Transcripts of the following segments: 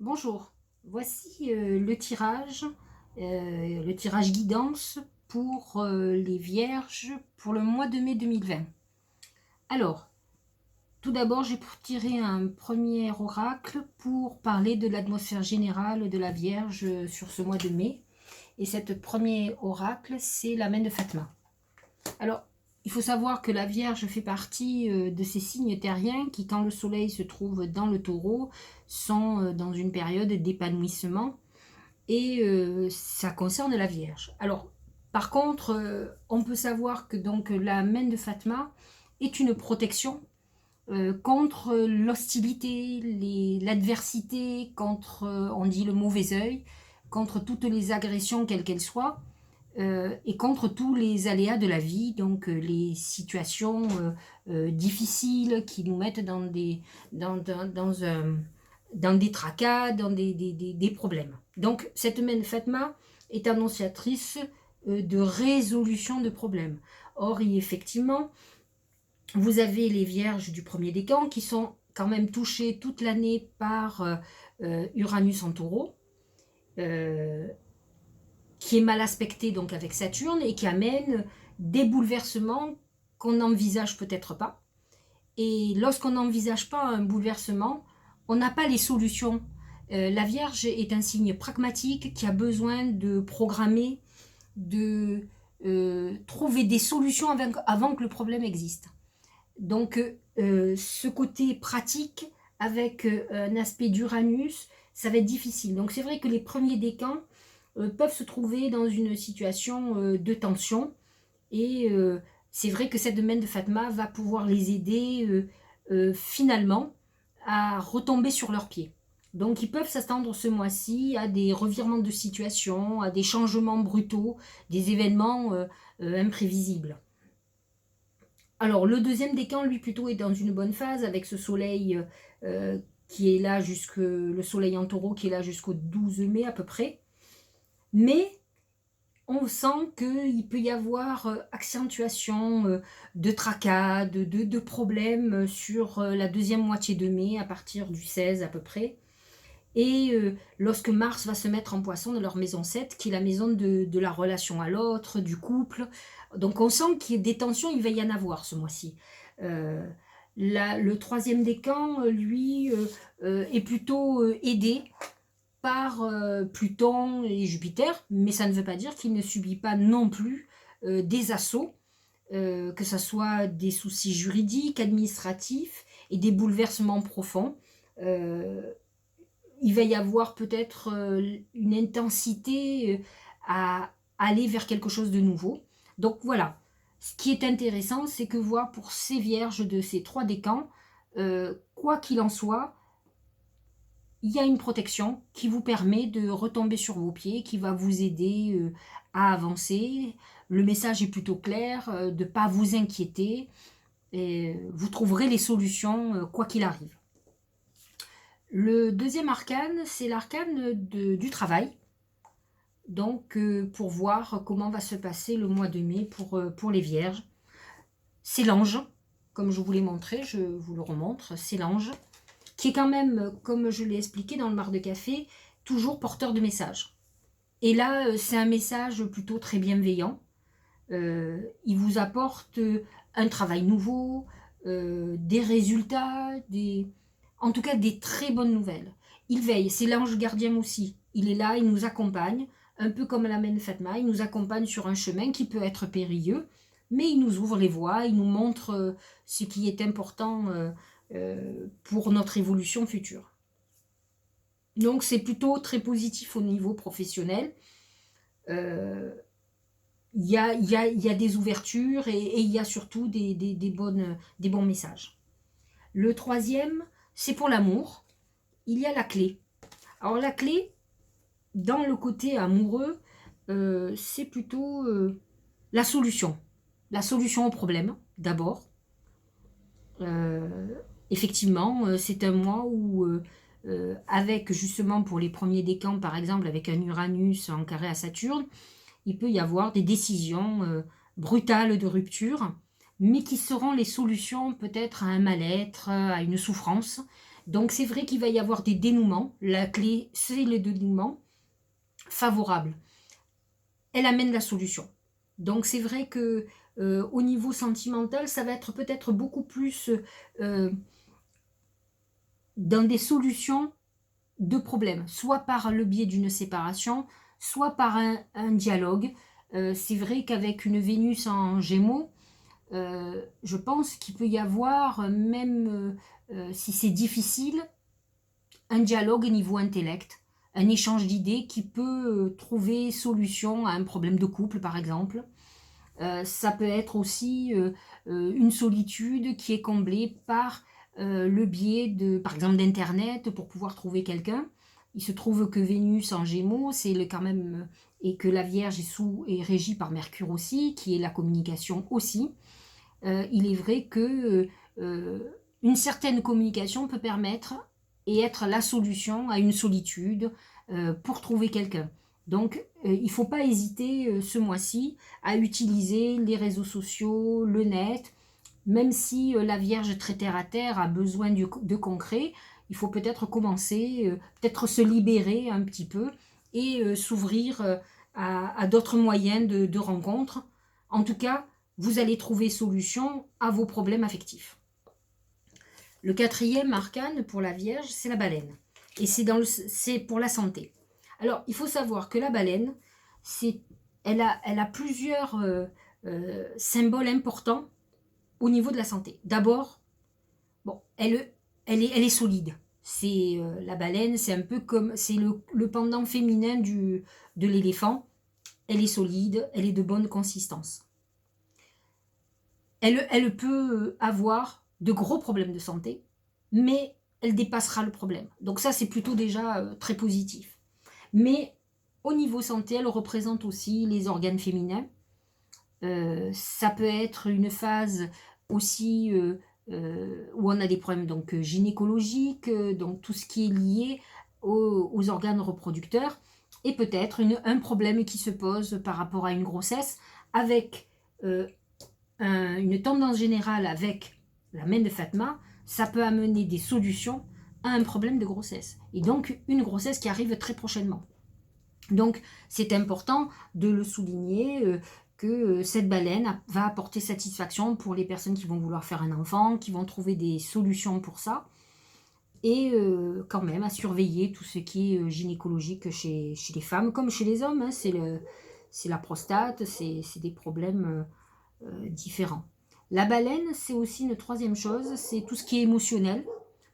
Bonjour, voici le tirage guidance pour les Vierges pour le mois de mai 2020. Alors, tout d'abord, j'ai pour tirer un premier oracle pour parler de l'atmosphère générale de la Vierge sur ce mois de mai. Et cette premier oracle, c'est la main de Fatma. Alors, il faut savoir que la Vierge fait partie de ces signes terriens qui, quand le soleil se trouve dans le taureau, sont dans une période d'épanouissement et ça concerne la Vierge. Alors, par contre, on peut savoir que donc la main de Fatma est une protection contre l'hostilité, l'adversité, contre, on dit le mauvais œil, contre toutes les agressions quelles qu'elles soient, et contre tous les aléas de la vie, donc les situations difficiles qui nous mettent dans des tracas, dans des problèmes. Donc cette main Fatma est annonciatrice de résolution de problèmes. Or, effectivement, vous avez les vierges du premier décan qui sont quand même touchées toute l'année par Uranus en taureau, qui est mal aspecté donc avec Saturne et qui amène des bouleversements qu'on n'envisage peut-être pas. Et lorsqu'on n'envisage pas un bouleversement, on n'a pas les solutions. La Vierge est un signe pragmatique qui a besoin de programmer, de trouver des solutions avant que le problème existe. Donc ce côté pratique avec un aspect d'Uranus, ça va être difficile. Donc c'est vrai que les premiers décans peuvent se trouver dans une situation de tension et c'est vrai que cette domaine de Fatma va pouvoir les aider finalement à retomber sur leurs pieds. Donc ils peuvent s'attendre ce mois-ci à des revirements de situation, à des changements brutaux, des événements imprévisible. Alors le deuxième décan, lui, plutôt est dans une bonne phase avec ce soleil qui est là le soleil en taureau qui est là jusqu'au 12 mai à peu près. Mais on sent qu'il peut y avoir accentuation de tracas, de problèmes sur la deuxième moitié de mai, à partir du 16 à peu près. Et lorsque Mars va se mettre en poisson dans leur maison 7, qui est la maison de la relation à l'autre, du couple. Donc on sent qu'il y a des tensions, il va y en avoir ce mois-ci. Euh, le troisième décan, lui, est plutôt aidé par Pluton et Jupiter, mais ça ne veut pas dire qu'il ne subit pas non plus des assauts, que ce soit des soucis juridiques, administratifs et des bouleversements profonds. Il va y avoir peut-être une intensité à aller vers quelque chose de nouveau. Donc voilà, ce qui est intéressant, c'est que voir pour ces vierges de ces trois décans, quoi qu'il en soit, il y a une protection qui vous permet de retomber sur vos pieds, qui va vous aider à avancer. Le message est plutôt clair, de ne pas vous inquiéter. Et vous trouverez les solutions quoi qu'il arrive. Le deuxième arcane, c'est l'arcane du travail. Donc, pour voir comment va se passer le mois de mai pour les vierges. C'est l'ange, comme je vous l'ai montré, je vous le remontre, c'est l'ange, qui est quand même, comme je l'ai expliqué dans le mar de café, toujours porteur de messages. Et là, c'est un message plutôt très bienveillant. Il vous apporte un travail nouveau, des résultats, en tout cas des très bonnes nouvelles. Il veille, c'est l'ange gardien aussi. Il est là, il nous accompagne, un peu comme la main de Fatma, il nous accompagne sur un chemin qui peut être périlleux, mais il nous ouvre les voies, il nous montre ce qui est important pour notre évolution future. Donc c'est plutôt très positif au niveau professionnel. Il y a des ouvertures et il y a surtout des bons messages. Le troisième, c'est pour l'amour. Il y a la clé. Alors la clé, dans le côté amoureux, c'est plutôt la solution. La solution au problème, d'abord. Effectivement, c'est un mois où, avec justement pour les premiers décans, par exemple, avec un Uranus en carré à Saturne, il peut y avoir des décisions brutales de rupture, mais qui seront les solutions peut-être à un mal-être, à une souffrance. Donc c'est vrai qu'il va y avoir des dénouements. La clé, c'est le dénouement favorable. Elle amène la solution. Donc c'est vrai que au niveau sentimental, ça va être peut-être beaucoup plus dans des solutions de problèmes, soit par le biais d'une séparation, soit par un dialogue. C'est vrai qu'avec une Vénus en Gémeaux, je pense qu'il peut y avoir, même si c'est difficile, un dialogue au niveau intellect, un échange d'idées qui peut trouver solution à un problème de couple, par exemple. Ça peut être aussi une solitude qui est comblée par le biais par exemple, d'Internet pour pouvoir trouver quelqu'un. Il se trouve que Vénus en Gémeaux, c'est quand même, et que la Vierge est régie par Mercure aussi, qui est la communication aussi. Il est vrai que une certaine communication peut permettre et être la solution à une solitude pour trouver quelqu'un. Donc, il ne faut pas hésiter ce mois-ci à utiliser les réseaux sociaux, le net, même si la Vierge très terre à terre a besoin de concret, il faut peut-être commencer, peut-être se libérer un petit peu et s'ouvrir à d'autres moyens de rencontre. En tout cas, vous allez trouver solution à vos problèmes affectifs. Le quatrième arcane pour la Vierge, c'est la baleine. Et c'est pour la santé. Alors, il faut savoir que la baleine, elle a plusieurs symboles importants au niveau de la santé. D'abord, bon, elle est solide. La baleine, c'est un peu comme, c'est le pendant féminin de l'éléphant. Elle est solide, elle est de bonne consistance. Elle peut avoir de gros problèmes de santé, mais elle dépassera le problème. Donc ça, c'est plutôt déjà très positif. Mais au niveau santé, elle représente aussi les organes féminins. Ça peut être une phase aussi où on a des problèmes donc, gynécologiques, donc tout ce qui est lié aux organes reproducteurs, et peut-être un problème qui se pose par rapport à une grossesse avec une tendance générale avec la main de Fatma, ça peut amener des solutions à un problème de grossesse. Et donc, une grossesse qui arrive très prochainement. Donc, c'est important de le souligner que cette baleine va apporter satisfaction pour les personnes qui vont vouloir faire un enfant, qui vont trouver des solutions pour ça. Et quand même à surveiller tout ce qui est gynécologique chez les femmes, comme chez les hommes. Hein, c'est la prostate, c'est des problèmes différents. La baleine, c'est aussi une troisième chose, c'est tout ce qui est émotionnel.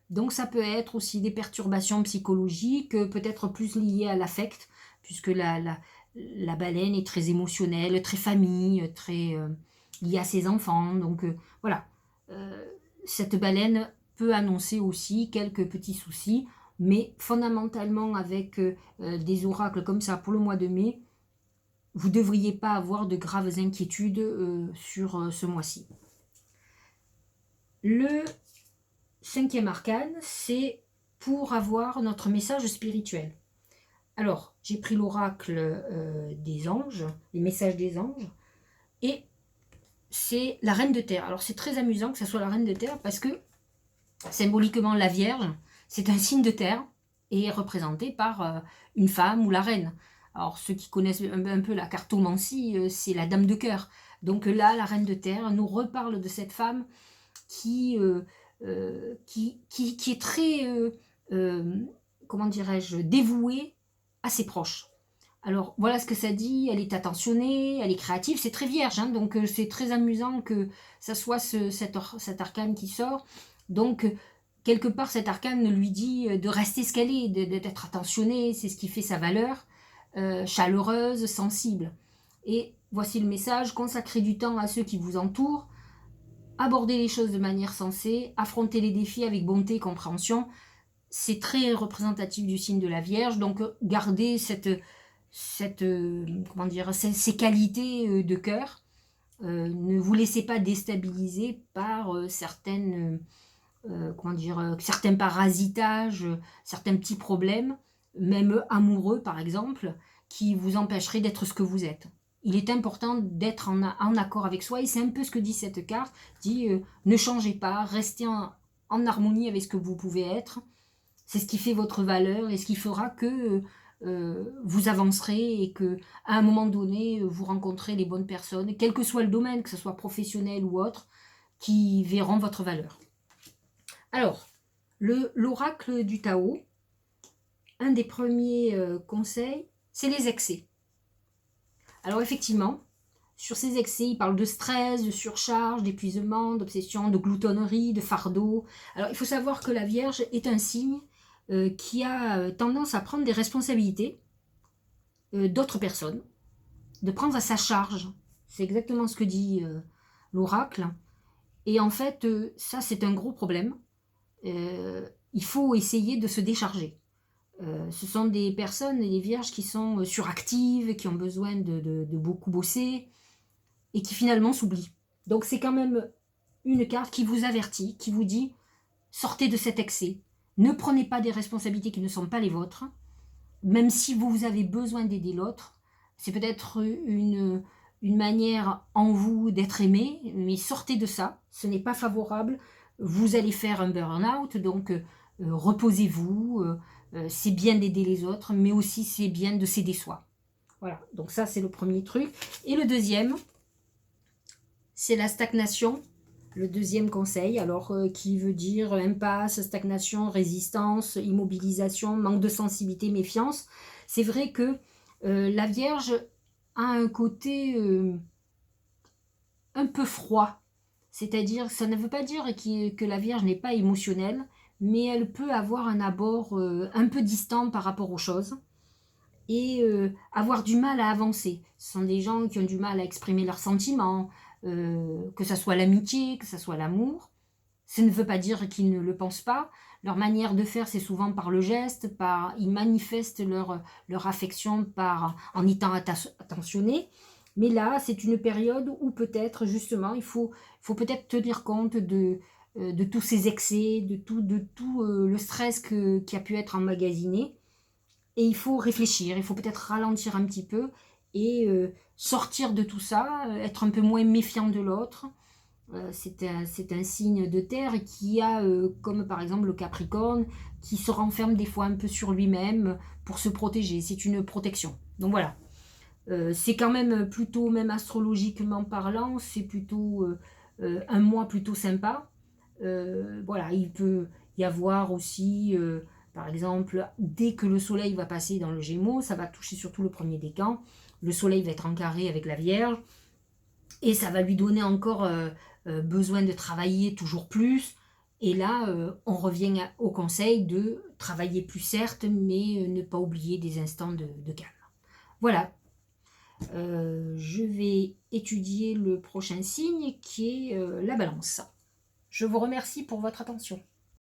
Donc ça peut être aussi des perturbations psychologiques, peut-être plus liées à l'affect, puisque la baleine est très émotionnelle, très famille, très liée à ses enfants. Donc voilà, cette baleine peut annoncer aussi quelques petits soucis, mais fondamentalement avec des oracles comme ça pour le mois de mai, vous ne devriez pas avoir de graves inquiétudes sur ce mois-ci. Le cinquième arcane, c'est pour avoir notre message spirituel. Alors, j'ai pris l'oracle des anges, les messages des anges, et c'est la reine de terre. Alors, c'est très amusant que ce soit la reine de terre parce que, symboliquement, la Vierge, c'est un signe de terre et est représenté par une femme ou la reine. Alors, ceux qui connaissent un peu la cartomancie, c'est la dame de cœur. Donc là, la reine de terre nous reparle de cette femme qui est très, comment dirais-je, dévouée à ses proches. Alors voilà ce que ça dit, elle est attentionnée, elle est créative, c'est très vierge, hein, donc c'est très amusant que ça soit cet arcane qui sort. Donc quelque part cet arcane lui dit de rester ce qu'elle est, d'être attentionnée, c'est ce qui fait sa valeur, chaleureuse, sensible. Et voici le message, consacrez du temps à ceux qui vous entourent, aborder les choses de manière sensée, affronter les défis avec bonté et compréhension. C'est très représentatif du signe de la Vierge, donc gardez comment dire, ces qualités de cœur. Ne vous laissez pas déstabiliser par certains parasitages, certains petits problèmes, même amoureux par exemple, qui vous empêcheraient d'être ce que vous êtes. Il est important d'être en accord avec soi, et c'est un peu ce que dit cette carte, dit ne changez pas, restez en harmonie avec ce que vous pouvez être. C'est ce qui fait votre valeur et ce qui fera que vous avancerez et que à un moment donné, vous rencontrez les bonnes personnes, quel que soit le domaine, que ce soit professionnel ou autre, qui verront votre valeur. Alors, l'oracle du Tao, un des premiers conseils, c'est les excès. Alors effectivement, sur ces excès, il parle de stress, de surcharge, d'épuisement, d'obsession, de gloutonnerie, de fardeau. Alors il faut savoir que la Vierge est un signe qui a tendance à prendre des responsabilités d'autres personnes, de prendre à sa charge. C'est exactement ce que dit l'oracle. Et en fait, ça c'est un gros problème. Il faut essayer de se décharger. Ce sont des personnes, des vierges qui sont suractives, qui ont besoin de beaucoup bosser et qui finalement s'oublient. Donc c'est quand même une carte qui vous avertit, qui vous dit sortez de cet excès, ne prenez pas des responsabilités qui ne sont pas les vôtres, même si vous avez besoin d'aider l'autre. C'est peut-être une manière en vous d'être aimé, mais sortez de ça, ce n'est pas favorable. Vous allez faire un burn-out, donc reposez-vous. C'est bien d'aider les autres, mais aussi c'est bien de s'aider soi. Voilà, donc ça c'est le premier truc. Et le deuxième, c'est la stagnation. Le deuxième conseil, alors qui veut dire impasse, stagnation, résistance, immobilisation, manque de sensibilité, méfiance. C'est vrai que la Vierge a un côté un peu froid. C'est-à-dire, ça ne veut pas dire que la Vierge n'est pas émotionnelle, mais elle peut avoir un abord un peu distant par rapport aux choses et avoir du mal à avancer. Ce sont des gens qui ont du mal à exprimer leurs sentiments, que ce soit l'amitié, que ce soit l'amour. Ça ne veut pas dire qu'ils ne le pensent pas. Leur manière de faire, c'est souvent par le geste, ils manifestent leur affection en étant attentionnés. Mais là, c'est une période où peut-être, justement, il faut peut-être tenir compte de tous ces excès, de tout le stress qui a pu être emmagasiné. Et il faut réfléchir, il faut peut-être ralentir un petit peu et sortir de tout ça, être un peu moins méfiant de l'autre. C'est un signe de terre qui a, comme par exemple le Capricorne, qui se renferme des fois un peu sur lui-même pour se protéger. C'est une protection. Donc voilà. C'est quand même plutôt, même astrologiquement parlant, c'est plutôt un mois plutôt sympa. Voilà, il peut y avoir aussi, par exemple, dès que le soleil va passer dans le Gémeaux, ça va toucher surtout le premier décan. Le soleil va être en carré avec la Vierge et ça va lui donner encore besoin de travailler toujours plus. Et là, on revient au conseil de travailler plus certes, mais ne pas oublier des instants de calme. Voilà, je vais étudier le prochain signe qui est la balance. Je vous remercie pour votre attention.